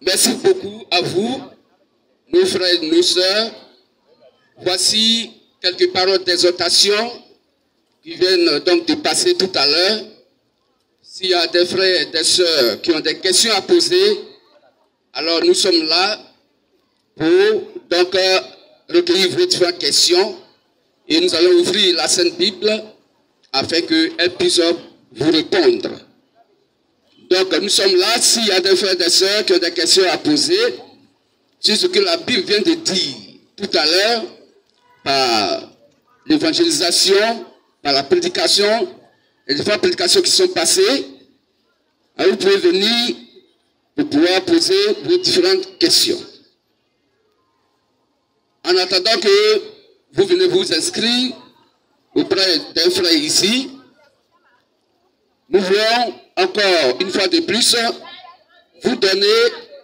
Merci beaucoup à vous, nos frères et nos sœurs. Voici quelques paroles d'exhortation qui viennent donc de passer tout à l'heure. S'il y a des frères et des sœurs qui ont des questions à poser, alors nous sommes là pour donc recueillir vos différentes questions et nous allons ouvrir la Sainte Bible afin qu'elle puisse vous répondre. Donc nous sommes là, s'il y a des frères et des sœurs qui ont des questions à poser sur ce que la Bible vient de dire tout à l'heure par l'évangélisation, par la prédication, les différentes prédications qui sont passées, alors vous pouvez venir pour pouvoir poser vos différentes questions. En attendant que vous venez vous inscrire auprès d'un frère ici, nous voulons encore une fois de plus vous donner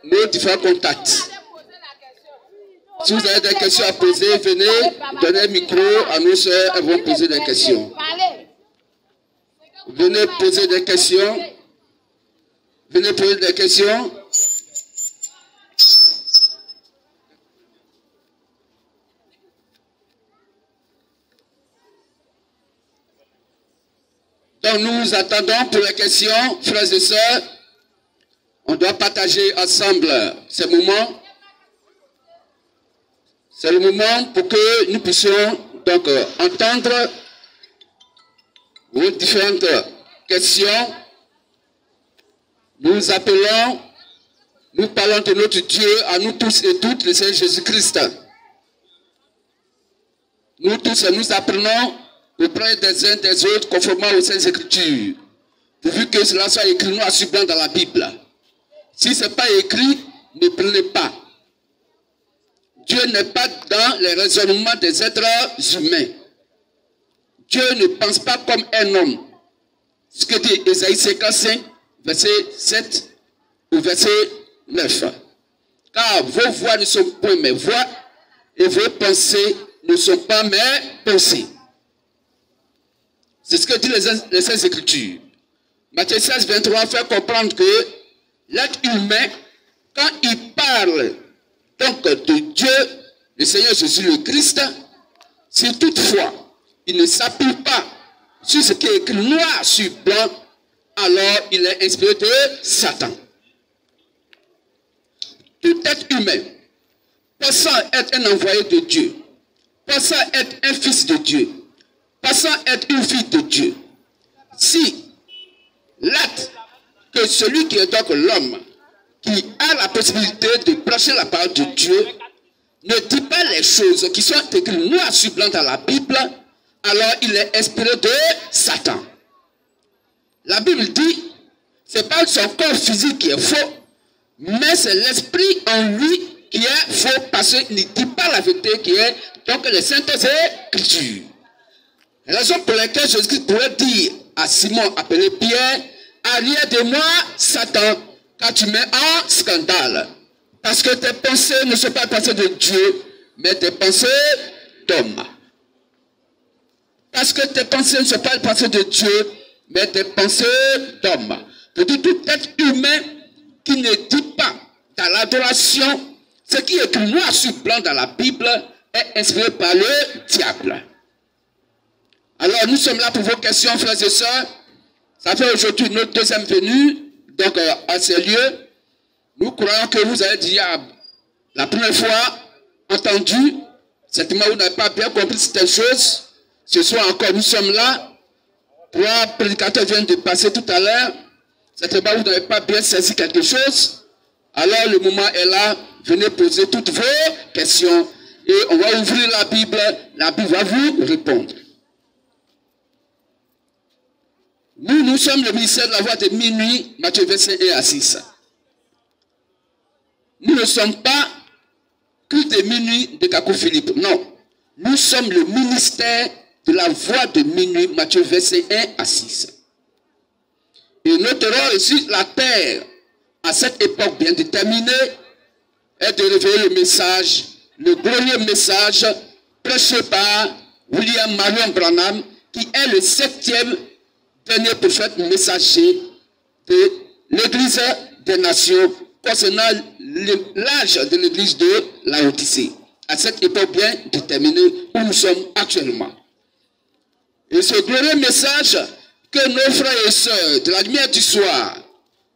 nos différents contacts. Si vous avez des questions à poser, venez donner un micro à nos soeurs, elles vont poser des questions. Venez poser des questions. Venez poser des questions. Donc nous attendons pour les questions, frères et sœurs. On doit partager ensemble ces moments. C'est le moment pour que nous puissions donc entendre vos différentes questions. Nous appelons, nous parlons de notre Dieu à nous tous et toutes, le Seigneur Jésus-Christ. Nous tous, nous apprenons auprès des uns des autres, conformément aux Saintes Écritures. Pourvu que cela soit écrit noir sur blanc dans la Bible. Si ce n'est pas écrit, ne prenez pas. Dieu n'est pas dans les raisonnements des êtres humains. Dieu ne pense pas comme un homme. Ce que dit Ésaïe 55, verset 7 ou verset 9. Car vos voix ne sont point mes voix et vos pensées ne sont pas mes pensées. C'est ce que disent les Saintes Écritures. Matthieu 16, 23 fait comprendre que l'être humain, quand il parle donc de Dieu, le Seigneur Jésus le Christ, si toutefois il ne s'appuie pas sur ce qui est écrit noir sur blanc, alors il est inspiré de Satan. Tout être humain, pensant être un envoyé de Dieu, pensant être un fils de Dieu, pensant être une fille de Dieu, si l'acte que celui qui est donc l'homme, qui a la possibilité de prêcher la parole de Dieu, ne dit pas les choses qui sont écrites noir sur blanc dans la Bible, alors il est inspiré de Satan. La Bible dit, ce n'est pas son corps physique qui est faux, mais c'est l'esprit en lui qui est faux, parce qu'il ne dit pas la vérité qui est donc les Saintes Écritures. La raison pour laquelle Jésus-Christ pourrait dire à Simon appelé Pierre, arrière de moi, Satan, car tu mets en scandale. Parce que tes pensées ne sont pas les pensées de Dieu, mais des pensées d'homme. Parce que tes pensées ne sont pas les pensées de Dieu, mais des pensées d'homme. Pour tout être humain qui ne dit pas dans l'adoration, ce qui est écrit noir sur blanc dans la Bible est inspiré par le diable. Alors nous sommes là pour vos questions, frères et sœurs. Ça fait aujourd'hui notre deuxième venue donc à ces lieux. Nous croyons que vous avez déjà la première fois entendu, certainement vous n'avez pas bien compris certaines choses. Ce soir encore nous sommes là. Trois prédicateurs viennent de passer tout à l'heure. Certainement vous n'avez pas bien saisi quelque chose. Alors le moment est là. Venez poser toutes vos questions. Et on va ouvrir la Bible. La Bible va vous répondre. Nous sommes le ministère de la voix de minuit, Matthieu 25 1 à 6. Nous ne sommes pas que de minuit de Kakou Philippe. Non. Nous sommes le ministère de la voix de minuit, Matthieu 25 1 à 6. Et notre rôle ici, la terre, à cette époque bien déterminée, est de révéler le message, le glorieux message prêché par William Marion Branham, qui est le 7e dernier prophète messager de l'Église des Nations concernant l'âge de l'église de Laodicée, à cette époque bien déterminée où nous sommes actuellement. Et ce glorieux message que nos frères et sœurs de la lumière du soir,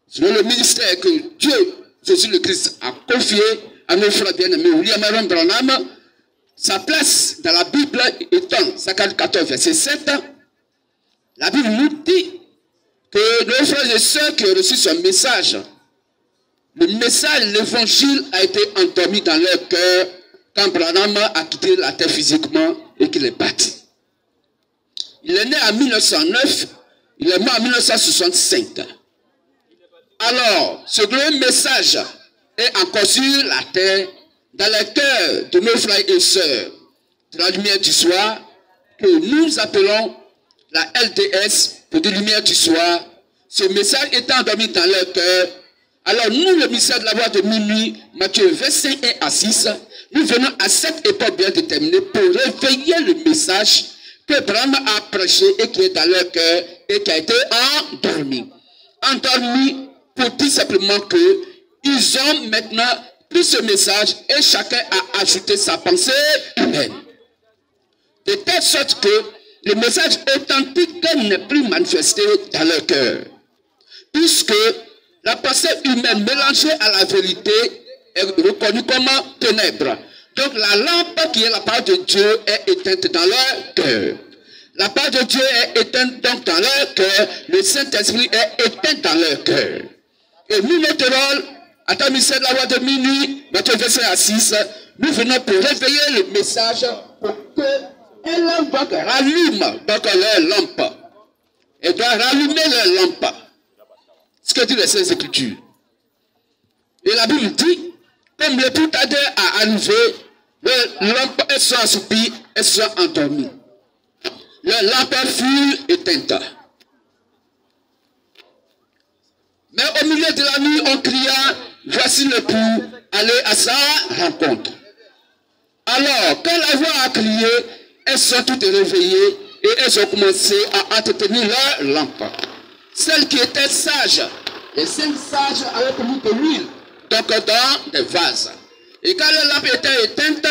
selon le ministère que Dieu, Jésus le Christ, a confié à nos frères bien-aimés, William Aaron Branham, sa place dans la Bible étant, Zacharie 14, verset 7, la Bible nous dit que nos frères et sœurs qui ont reçu ce message, le message, l'évangile a été endormi dans leur cœur quand Branham a quitté la terre physiquement et qu'il est parti. Il est né en 1909, il est mort en 1965. Alors, ce glorieux message est encore sur la terre, dans le cœur de nos frères et sœurs de la lumière du soir, que nous appelons la LDS, pour des lumières du soir. Ce message est endormi dans leur cœur. Alors nous, le mystère de la voix de minuit, Matthieu 25 et à 6, nous venons à cette époque bien déterminée pour réveiller le message que Branham a prêché et qui est dans leur cœur et qui a été endormi. Endormi pour dire simplement que ils ont maintenant pris ce message et chacun a ajouté sa pensée humaine. De telle sorte que le message authentique n'est plus manifesté dans leur cœur. Puisque la pensée humaine mélangée à la vérité est reconnue comme ténèbres. Donc la lampe qui est la parole de Dieu est éteinte dans leur cœur. La parole de Dieu est éteinte donc dans leur cœur. Le Saint-Esprit est éteint dans leur cœur. Et nous, notre rôle, à ta mystère de la voix de minuit, Matthieu 25 à 6, nous venons pour réveiller le message pour que lampe rallume donc leur lampe. Elle doit rallumer leur lampe. Ce que dit les Saintes Écritures. Et la Bible dit, comme le plus tard a arrivé, leur lampe sera assoupie, elle sera endormie. Leur lampe fut éteinte. Mais au milieu de la nuit, on cria, voici le pou, allez à sa rencontre. Alors, quand la voix a crié, elles sont toutes réveillées et elles ont commencé à entretenir leur lampe. Celles qui étaient sages, les 5 sages avaient mis de l'huile, donc dans des vases. Et quand leur lampe était éteinte,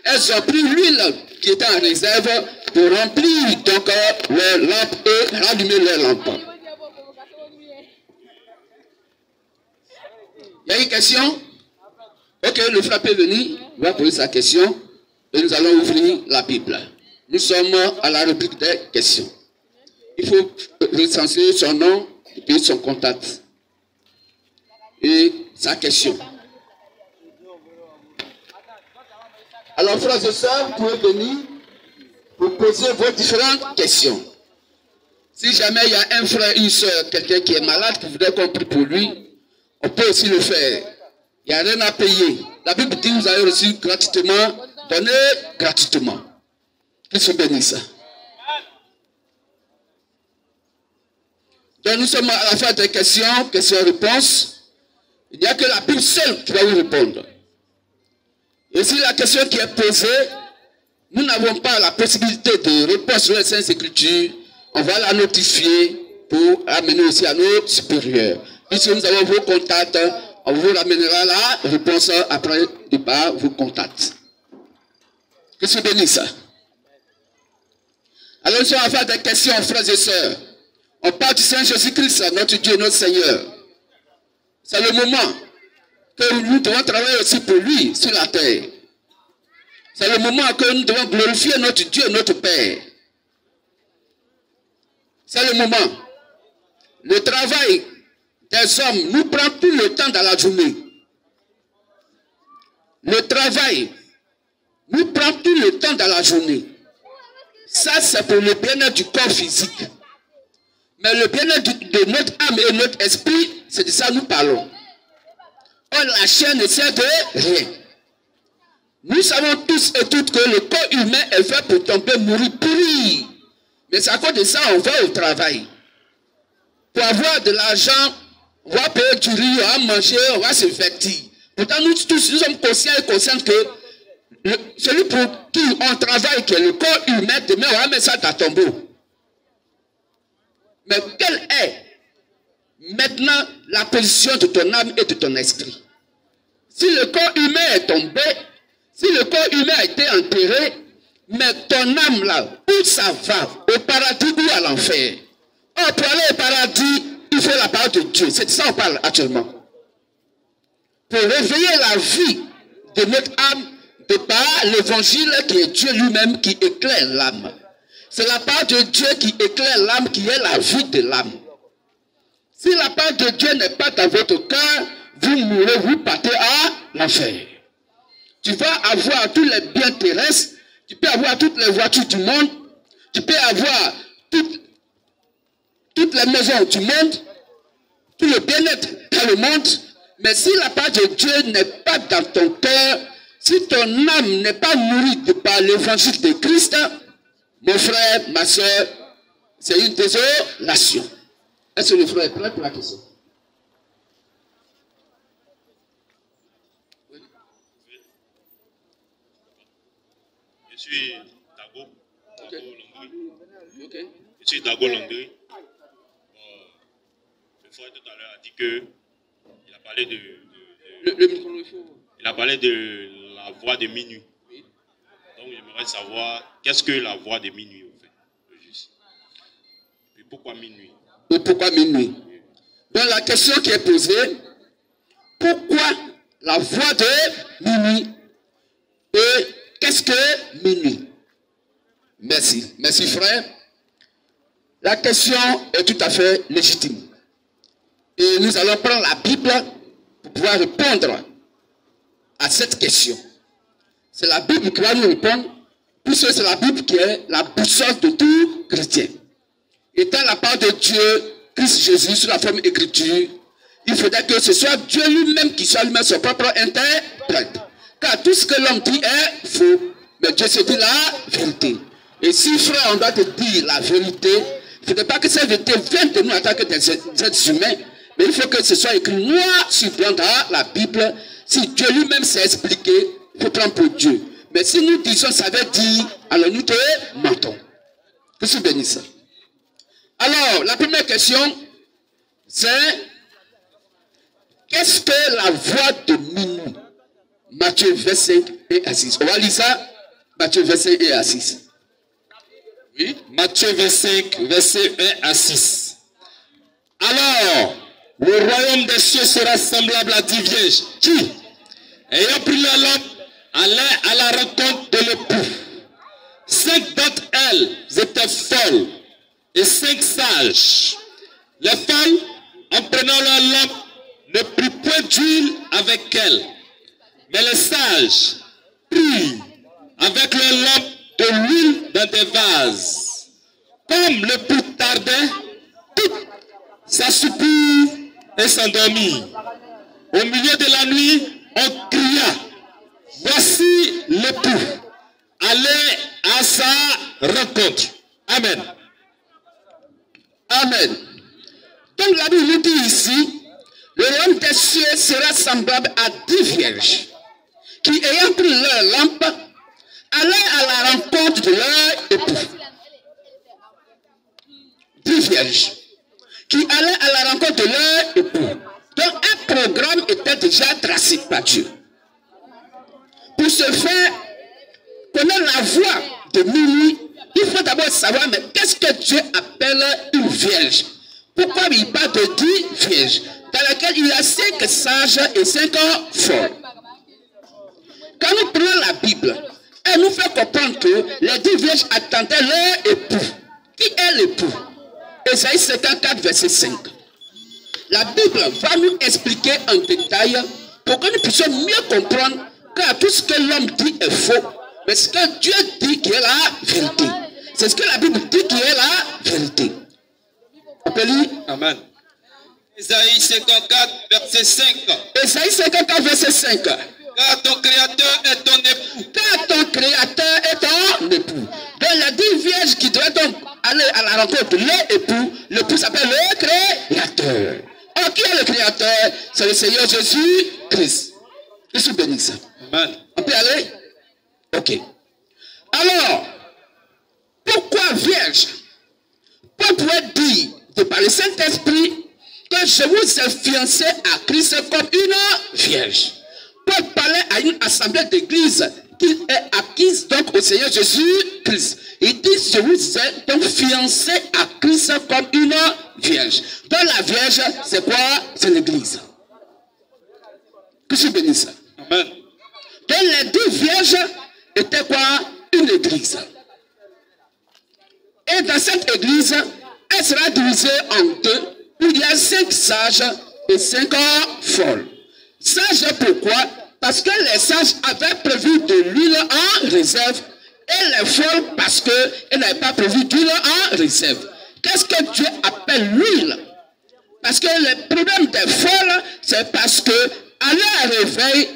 elles ont pris l'huile qui était en réserve pour remplir donc leur lampe et rallumer leur lampe. Il y a une question? Ok, le frère peut venir, il va poser sa question et nous allons ouvrir la Bible. Nous sommes à la rubrique des questions. Il faut recenser son nom et puis son contact et sa question. Alors, frères et sœurs, vous pouvez venir pour poser vos différentes questions. Si jamais il y a un frère, une sœur, quelqu'un qui est malade, qui voudrait qu'on prie pour lui, on peut aussi le faire. Il n'y a rien à payer. La Bible dit que vous avez reçu gratuitement, donné gratuitement. Que se bénisse. Donc nous sommes à la fin des questions, questions-réponses. Il n'y a que la Bible seule qui va vous répondre. Et si la question qui est posée, nous n'avons pas la possibilité de réponse sur les Saintes Écritures, on va la notifier pour amener aussi à nos supérieurs. Puisque nous avons vos contacts, on vous ramènera la réponse après par vos contacts. Que se bénisse. Alors nous sommes à faire des questions, frères et sœurs. On parle du Seigneur Jésus-Christ, notre Dieu, notre Seigneur. C'est le moment que nous devons travailler aussi pour lui sur la terre. C'est le moment que nous devons glorifier notre Dieu, notre Père. C'est le moment. Le travail des hommes nous prend tout le temps dans la journée. Le travail nous prend tout le temps dans la journée. Ça, c'est pour le bien-être du corps physique. Mais le bien-être de notre âme et notre esprit, c'est de ça que nous parlons. Or, la chair ne sert de rien. Nous savons tous et toutes que le corps humain est fait pour tomber, mourir, pourrir. Mais c'est à cause de ça on va au travail. Pour avoir de l'argent, on va payer du riz, on va manger, on va se vêtir. Pourtant, nous tous, nous sommes conscients et conscients que celui pour qui on travaille, qui est le corps humain, demain on va mettre ça dans tombeau. Mais quelle est maintenant la position de ton âme et de ton esprit? Si le corps humain est tombé, si le corps humain a été enterré, mais ton âme là, où ça va? Au paradis ou à l'enfer? Oh, pour aller au paradis, il faut la parole de Dieu. C'est de ça qu'on parle actuellement. Pour réveiller la vie de notre âme, de par l'évangile qui est Dieu lui-même qui éclaire l'âme. C'est la part de Dieu qui éclaire l'âme, qui est la vie de l'âme. Si la part de Dieu n'est pas dans votre cœur, vous mourrez, vous partez à l'enfer. Tu vas avoir tous les biens terrestres, tu peux avoir toutes les voitures du monde, tu peux avoir toutes les maisons du monde, tout le bien-être dans le monde, mais si la part de Dieu n'est pas dans ton cœur, si ton âme n'est pas nourrie par l'évangile de Christ, mon frère, ma soeur, c'est une désolation. Est-ce que le frère est prêt pour la question? Je suis Dago. Okay. Je suis Dago Landry. Le frère tout à l'heure a dit que il a parlé il a parlé de la voix de minuit. Oui. Donc j'aimerais savoir qu'est-ce que la voix de minuit au fait, juste. Et pourquoi minuit? Et pourquoi minuit? Donc la question qui est posée, pourquoi la voix de minuit? Et qu'est-ce que minuit? Merci. Merci frère. La question est tout à fait légitime. Et nous allons prendre la Bible pour pouvoir répondre à cette question. C'est la Bible qui va nous répondre, puisque c'est la Bible qui est la boussole de tout chrétien. Étant la part de Dieu, Christ Jésus, sous la forme écriture, il faudrait que ce soit Dieu lui-même qui soit lui-même son propre interprète. Car tout ce que l'homme dit est faux, mais Dieu se dit la vérité. Et si, frère, on doit te dire la vérité, il ne faudrait pas que cette vérité vienne de nous en tant que des êtres humains, mais il faut que ce soit écrit noir sur blanc dans la Bible. Si Dieu lui-même s'est expliqué, il faut prendre pour Dieu. Mais si nous disons ça veut dire, alors nous te mentons. Que je bénisse. Alors, la première question, c'est qu'est-ce que la voix de minuit? Matthieu 25 et à 6. On va lire ça. Matthieu 25 et à 6. Oui. Matthieu 25, verset 1 à 6. Alors, le royaume des cieux sera semblable à 10 vierges qui, ayant pris la lampe, allaient à la rencontre de l'époux. 5 d'entre elles étaient folles et 5 sages. Les folles, en prenant leur lampe, ne prirent point d'huile avec elles. Mais les sages prirent avec leur lampe de l'huile dans des vases. Comme l'époux tardait, toutes s'assoupirent et s'endormirent. Au milieu de la nuit, on cria, voici l'époux, allez à sa rencontre. Amen. Amen. Donc la Bible nous dit ici, le royaume des cieux sera semblable à 10 vierges qui, ayant pris leur lampe, allaient à la rencontre de leur époux. 10 vierges qui allaient à la rencontre de leur époux. Donc un programme était déjà tracé par Dieu. Pour ce faire, connaître la voix de minuit, il faut d'abord savoir, mais qu'est-ce que Dieu appelle une vierge? Pourquoi il parle de 10 vierges, dans lesquelles il y a 5 sages et 5 folles? Quand nous prenons la Bible, elle nous fait comprendre que les 10 vierges attendaient leur époux. Qui est l'époux? Ésaïe 54, verset 5. La Bible va nous expliquer en détail pour que nous puissions mieux comprendre que tout ce que l'homme dit est faux, mais ce que Dieu dit qui est la vérité. C'est ce que la Bible dit qui est la vérité. On peut lire? Amen. Ésaïe 54, verset 5. Ésaïe 54, verset 5. Car ton créateur est ton époux. Car ton créateur est ton époux. Donc les 10 vierges qui doivent donc aller à la rencontre de l'époux s'appelle le créateur. Or, qui est le créateur? C'est le Seigneur Jésus-Christ. Je suis béni ça. Amen. On peut aller? Ok. Alors, pourquoi vierge? Paul pourrait dire, de par le Saint-Esprit, que je vous ai fiancé à Christ comme une vierge. Paul parlait à une assemblée d'église qui est acquise donc au Seigneur Jésus-Christ. Il dit, je vous ai donc fiancé à Christ comme une vierge. Donc la vierge, c'est quoi? C'est l'église. Que je bénisse. Amen. Donc les deux vierges étaient quoi? Une église. Et dans cette église, elle sera divisée en deux, où il y a 5 sages et 5 folles. Sages pourquoi? Parce que les sages avaient prévu de l'huile en réserve, et les folles parce qu'ils n'avaient pas prévu d'huile en réserve. Qu'est-ce que Dieu appelle l'huile? Parce que le problème des folles, c'est parce que à leur réveil,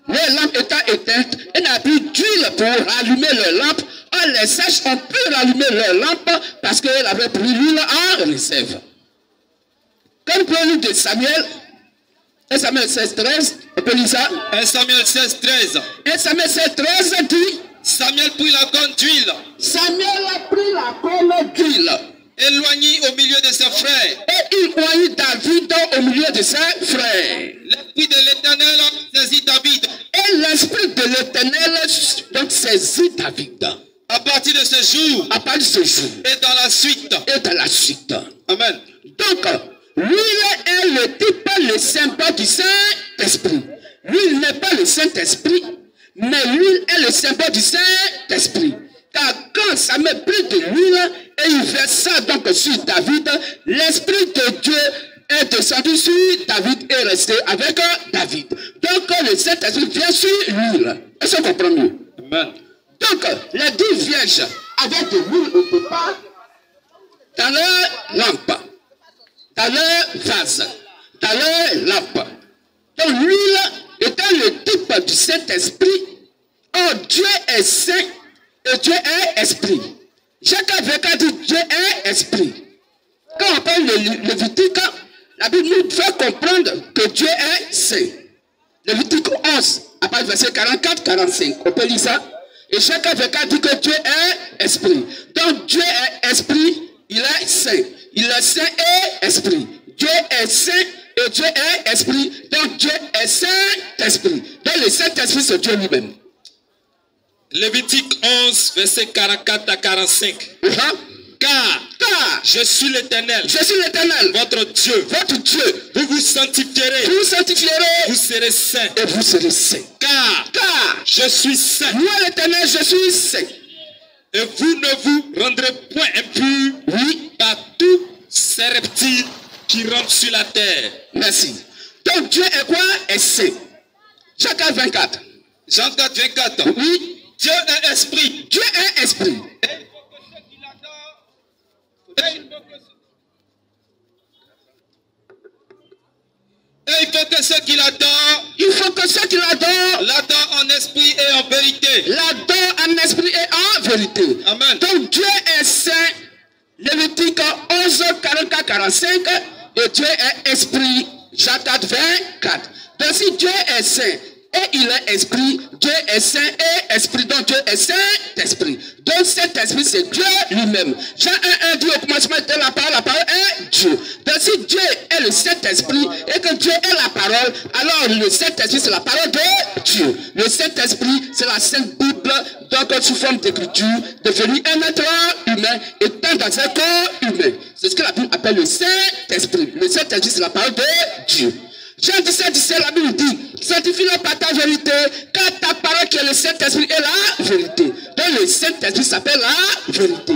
les lampes étant éteintes, ils n'avaient plus d'huile pour rallumer leurs lampes. Or, les sages ont pu rallumer leurs lampes parce qu'ils avaient pris l'huile en réserve. Quand nous prenons de Samuel, 1 Samuel 16, 13, on peut lire ça. 1 Samuel 16, 13. 1 Samuel 16, 13 dit, Samuel prit la corne d'huile, Samuel a pris la corne d'huile éloigné au milieu de ses frères. et il voyait David au milieu de ses frères. L'esprit de l'Éternel saisit David. Et l'esprit de l'Éternel donc saisit David. À partir de ce jour À partir de ce jour et dans la suite. et dans la suite. Amen. Donc, l'huile est le type, le symbole du Saint-Esprit. L'huile n'est pas le Saint-Esprit, mais l'huile est le symbole du Saint-Esprit. Car quand ça met pris de l'huile et il versa donc sur David, l'Esprit de Dieu est descendu sur David et resté avec David. Donc le Saint-Esprit vient sur l'huile. Est-ce qu'on comprend mieux? Amen. Donc les deux vierges avaient de l'huile au départ dans leur lampe, dans leur vase, dans leur lampe. Donc l'huile était le type du Saint-Esprit. Oh, Dieu est saint et Dieu est esprit. Jacques avait dit Dieu est esprit. Quand on parle de Lévitique, la Bible nous fait comprendre que Dieu est saint. Lévitique 11, à partir du verset 44-45, on peut lire ça. Et Jacques avait dit que Dieu est esprit. Donc Dieu est esprit, il est saint. Il est saint et esprit. Dieu est saint et Dieu est esprit. Donc Dieu est Saint-Esprit. Donc le Saint-Esprit c'est Dieu lui-même. Lévitique 11, verset 44 à 45. Car je suis l'Éternel, Je suis l'Éternel, votre Dieu. votre Dieu. Vous vous sanctifierez, Vous sanctifierez vous serez saints. et vous serez saints. Car je suis saint. Moi l'Éternel, je suis saint. Et vous ne vous rendrez point impurs, Oui, par tous ces reptiles qui rampent sur la terre. merci. Donc Dieu est quoi? Est saint. Jean 4, 24. Jean 4, 24. Oui, Dieu est esprit. Dieu est esprit. Et il faut que ceux qui l'adorent, Il faut que ceux qui l'adorent, l'adorent en esprit et en vérité. l'adorent en esprit et en vérité. Amen. Donc Dieu est saint. Lévitique 11, 44, 45. Et Dieu est esprit. Jean 4, 24. Donc si Dieu est saint et il est esprit, Dieu est saint et esprit. Donc Dieu est Saint-Esprit. Donc cet esprit c'est Dieu lui-même. Jean 1, 1 dit au commencement était la parole est Dieu. Donc si Dieu est le Saint-Esprit et que Dieu est la parole, alors le Saint-Esprit c'est la parole de Dieu. Le Saint-Esprit c'est la Sainte Bible, donc sous forme d'écriture, devenu un être humain, étant dans un corps humain. C'est ce que la Bible appelle le Saint-Esprit. Le Saint-Esprit c'est la parole de Dieu. Jean 17, 17, la Bible dit, sanctifie-le par ta vérité, car ta parole qui est le Saint-Esprit est la vérité. Donc le Saint-Esprit s'appelle la vérité.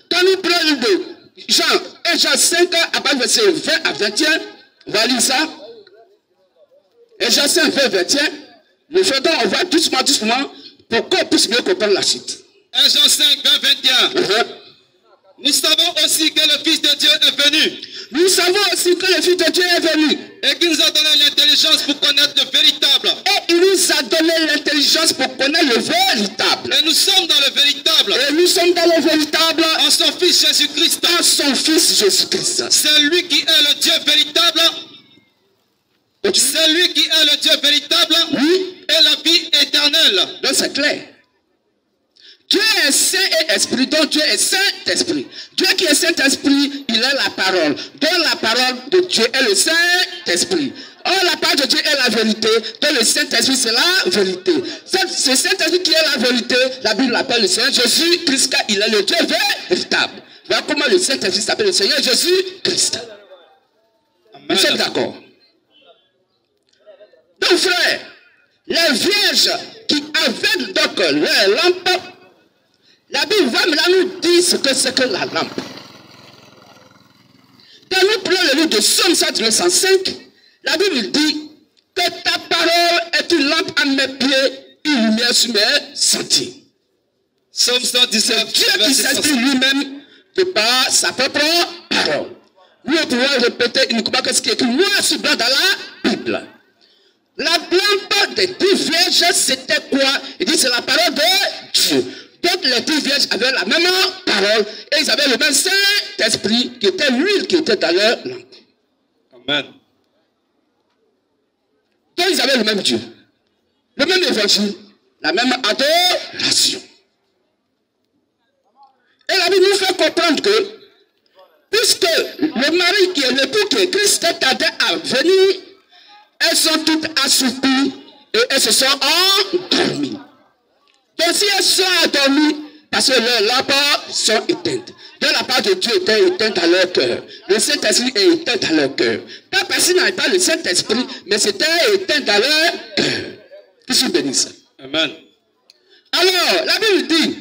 Quand nous prenons de Jean, et Jean 5, à partir du verset 20 à 21, on va lire ça. Et Jean 5, 20, 21, le faisons, on va doucement, pour qu'on puisse mieux comprendre la suite. 1 Jean 5, 20, 21. Nous savons aussi que le Fils de Dieu est venu. Nous savons aussi que le Fils de Dieu est venu. Et qu'il nous a donné l'intelligence pour connaître le véritable. Et il nous a donné l'intelligence pour connaître le véritable. Et nous sommes dans le véritable. Et nous sommes dans le véritable En son Fils Jésus-Christ. en son Fils Jésus-Christ. C'est lui qui est le Dieu véritable. C'est lui qui est le Dieu véritable. Oui, Et la vie éternelle. donc c'est clair. Dieu est saint et esprit, donc Dieu est Saint-Esprit. Dieu qui est Saint-Esprit, il est la parole. Donc la parole de Dieu est le Saint-Esprit. Or, la parole de Dieu est la vérité. Donc, le Saint-Esprit, c'est la vérité. Ce Saint-Esprit qui est la vérité, la Bible l'appelle le Seigneur Jésus-Christ, car il est le Dieu véritable. Voilà comment le Saint-Esprit s'appelle le Seigneur Jésus-Christ. Nous sommes d'accord. Donc, frère, les vierges qui avaient donc leur lampe, la Bible va maintenant nous dire ce que c'est que la lampe. Quand nous prenons le livre de Psaume 105, la Bible dit que ta parole est une lampe à mes pieds, une lumière sur mes sentiers. Psaume 117, Dieu qui s'exprime lui-même de par sa propre parole. Nous pouvons répéter uniquement ce qui est écrit noir sur blanc dans la Bible. La lampe des 10 vierges, c'était quoi? Il dit c'est la parole de Dieu. Donc les 10 vierges avaient la même parole et ils avaient le même Saint-Esprit qui était l'huile qui était dans leur lampe. Amen. Donc ils avaient le même Dieu, le même évangile, la même adoration. Et la Bible nous fait comprendre que puisque le mari qui est l'époux qui est Christ tardait à venir, elles sont toutes assoupies et elles se sont endormies. Donc si elles sont endormies, parce que leurs lampes sont éteintes. Donc la part de Dieu était éteinte à leur cœur. Le Saint-Esprit est éteint à leur cœur. Pas parce qu'ils n'avaient pas le Saint-Esprit, mais c'était éteint à leur cœur. Que je bénisse. Amen. Alors, la Bible dit,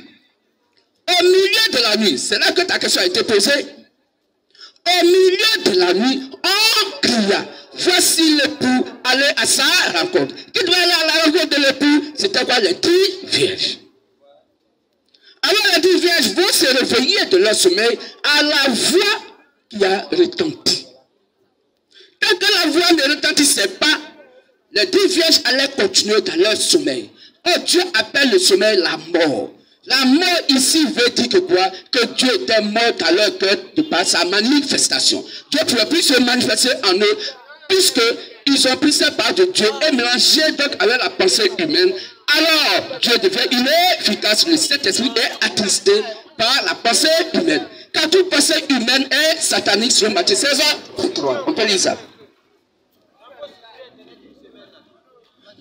au milieu de la nuit, c'est là que ta question a été posée. Au milieu de la nuit, on cria. Voici l'époux aller à sa rencontre. Qui doit aller à la rencontre de l'époux? C'était quoi? Les 10 vierges. Alors les 10 vierges vont se réveiller de leur sommeil à la voix qui a retenti. Tant que la voix ne retentissait pas, les 10 vierges allaient continuer dans leur sommeil. Oh, Dieu appelle le sommeil la mort. La mort ici veut dire que quoi? Que Dieu était mort à leur cœur de par sa manifestation. Dieu ne pouvait plus se manifester en eux, puisqu'ils ont pris cette part de Dieu et mélangé donc avec la pensée humaine. Alors, Dieu devient inefficace. Le Saint-Esprit est attristé par la pensée humaine. Car toute pensée humaine est satanique sur Matthieu 16, 3. On peut lire ça.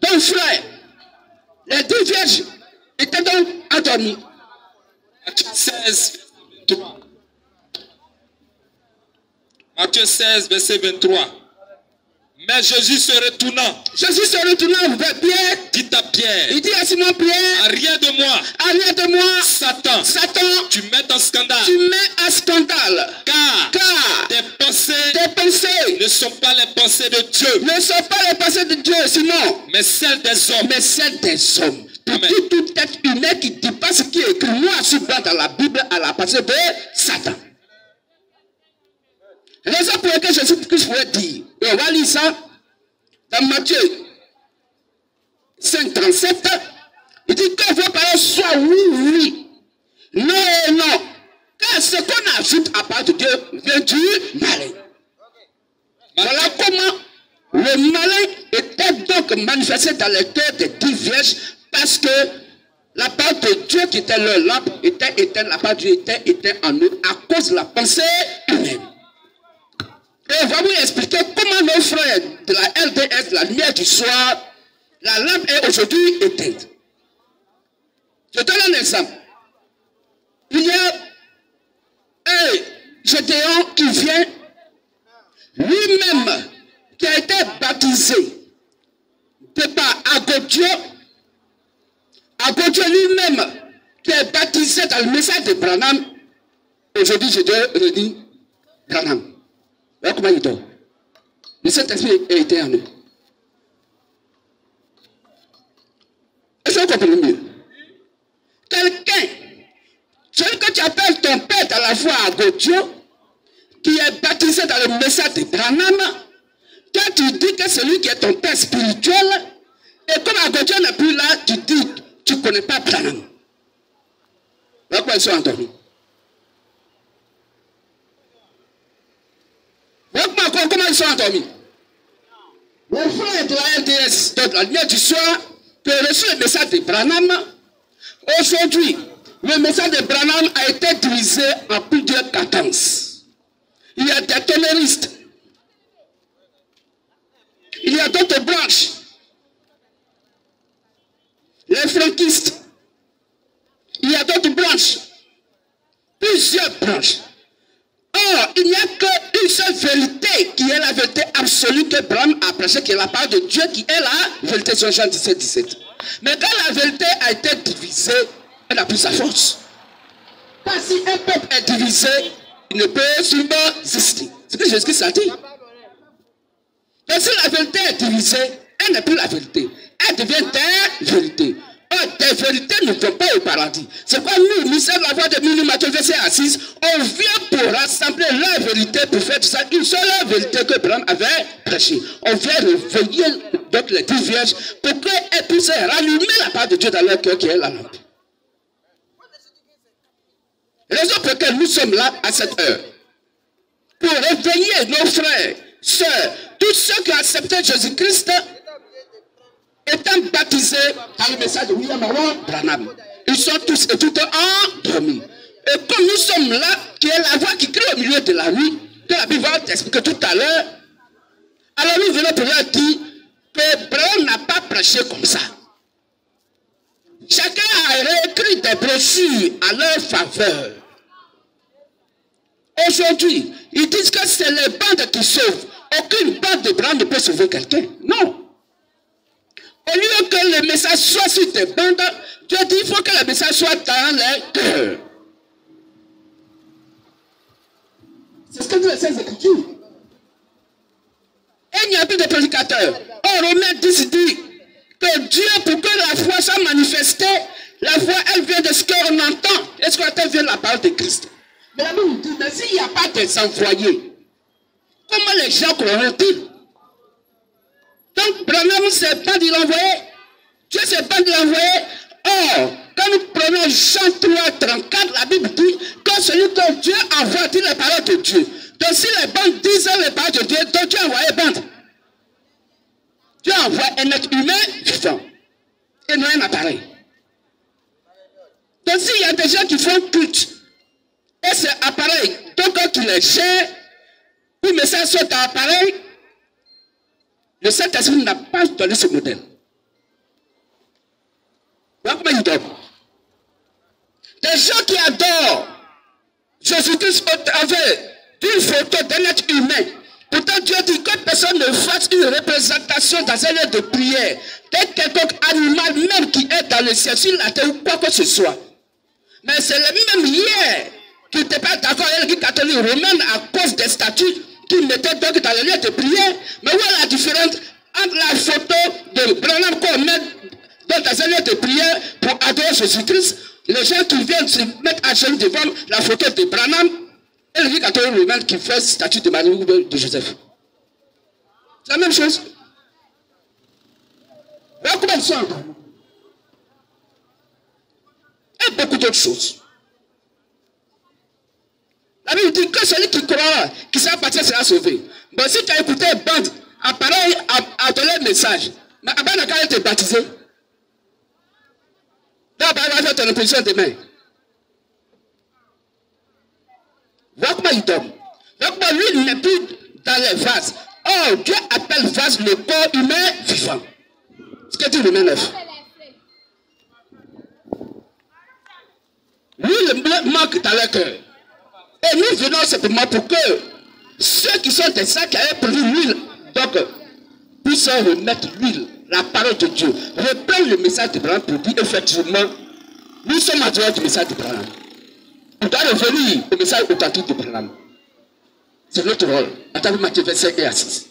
Donc, frère, les 10 vierges étaient donc endormies. Matthieu 16, 23. Matthieu 16, verset 23. Mais Jésus se retournant vers Pierre, dit à Pierre, il dit à Simon Pierre, arrière de moi, Satan, tu mets en scandale, car tes pensées ne sont pas les pensées de Dieu, Simon, mais celles des hommes. Toute tête humaine qui dépasse ce qui est écrit noir sur blanc dans la Bible à la pensée de Satan. Raison pour laquelle Jésus-Christ pouvait dire, et on va lire ça dans Matthieu 5, 37, il dit que vos paroles soient oui, oui, non, non. Car ce qu'on ajoute à part de Dieu vient du malin. Voilà comment le malin était donc manifesté dans les cœurs des 10 vierges, parce que la part de Dieu qui était leur lampe était éteinte, la part de Dieu était éteinte en eux à cause de la pensée humaine. Et on va vous expliquer comment nos frères de la LDS, de la lumière du soir, la lampe est aujourd'hui éteinte. Je donne un exemple. Il y a un Gédéon qui vient, lui-même, qui a été baptisé de par Agodio. Agodio lui-même, qui est baptisé dans le message de Branham. Aujourd'hui, je dois redire Branham. Voilà comment il dort. Le Saint-Esprit est éteint en nous. Est-ce que vous comprenez mieux? Quelqu'un, celui que tu appelles ton père dans la foi à Godio, qui est baptisé dans le message de Branham, toi tu dis que c'est lui qui est ton père spirituel, et comme Agodio n'est plus là, tu dis, tu ne connais pas Branham. Voilà pourquoi ils sont endormis. Comment ils sont endormis? Les frères de la LDS, de la lumière du soir, qui ont reçu le message de Branham, aujourd'hui, le message de Branham a été divisé en plusieurs cadences. Il y a des tonneristes. Il il y a d'autres branches. Les franquistes. Il y a d'autres branches. Plusieurs branches. Or, il n'y a qu'une seule vérité qui est la vérité absolue que Branham a prêché, qui est la part de Dieu, qui est la vérité sur Jean 17, 17. Mais quand la vérité a été divisée, elle n'a plus sa force. Parce que si un peuple est divisé, il ne peut subsister. C'est ce que Jésus-Christ a dit. Donc si la vérité est divisée, elle n'est plus la vérité. Elle devient des vérités. Or, des vérités ne vont pas au paradis. C'est quoi nous sommes la voix de Minuit, Matthieu, verset 6. On vient pour rassembler la vérité, pour faire tout ça. Une seule vérité que Branham avait prêchée. On vient réveiller donc les 10 vierges pour qu'elles puissent rallumer la part de Dieu dans leur cœur qui est la lampe. Raison pour laquelle nous sommes là à cette heure. Pour réveiller nos frères, sœurs, tous ceux qui ont accepté Jésus-Christ étant baptisés par le message de William Branham. Ils sont tous et toutes endormis. Et comme nous sommes là, qui est la voix qui crie au milieu de la nuit, que la Bible va t'expliquer tout à l'heure, alors nous venons pour leur dire que Branham n'a pas prêché comme ça. Chacun a réécrit des brochures à leur faveur. Aujourd'hui, ils disent que c'est les bandes qui sauvent. Aucune bande de Branham ne peut sauver quelqu'un. Non. Au lieu que le message soit sur tes bandes, Dieu dit qu'il faut que le message soit dans les cœurs. C'est ce que dit les Saintes Écritures. Et il n'y a plus de prédicateurs. Or, Romains 10 dit que Dieu, pour que la foi soit manifestée, la foi, elle vient de ce qu'on entend. Et ce qu'on entend vient de la parole de Christ. Mais la Bible dit, mais s'il n'y a pas des envoyés, comment les gens croiront-ils? Donc, Branham, c'est pas de l'envoyer. Dieu, c'est pas de l'envoyer. Or, quand nous prenons Jean 3, 34, la Bible dit que celui que Dieu envoie dit les paroles de Dieu. Donc, si les bandes disent les paroles de Dieu, donc Dieu envoie les bandes. Dieu envoie un être humain vivant. Et non un appareil. Donc, s'il y a des gens qui font culte, et c'est appareil, donc quand il les gère, pour que le message soit un appareil, le Saint-Esprit n'a pas donné ce modèle. Voilà comment il donne. Des gens qui adorent Jésus-Christ au travers d'une photo d'un être humain. Pourtant, Dieu dit que personne ne fasse une représentation dans un lieu de prière d'un quelconque animal, même qui est dans le ciel, sur la terre ou quoi que ce soit. Mais c'est le même hier qui n'était pas d'accord avec l'Église catholique romaine à cause des statues qui mettaient donc dans le lieu de prière. Mais où est la différence entre la photo de Branham qu'on met dans un lieu de prière pour adorer Jésus-Christ, les gens qui viennent se mettre à genoux devant la photo de Branham et l'Église catholique romaine qui fait statue de Marie ou de Joseph? C'est la même chose. Voilà comment ils sont encore. Et beaucoup d'autres choses. La Bible dit que celui qui croira, qui sera parti, sera sauvé. Bon, si tu as écouté une bande, appareil à donner un message, mais après, quand elle t'est baptisé, d'abord, elle va faire ton opposition demain. Voilà comment il donne. Donc, lui, il n'est plus dans les vases. Oh, Dieu appelle vase le corps humain vivant. Ce que dit Romains 9. Lui, le manque dans le cœur. Et nous venons simplement pour que ceux qui sont des saints qui avaient pris l'huile, donc, puissent remettre l'huile, la parole de Dieu, reprendre le message de Branham pour dire effectivement, nous sommes en dehors du message de Branham. On doit revenir au message authentique de Branham. C'est notre rôle. Attendez Matthieu 25 et 6.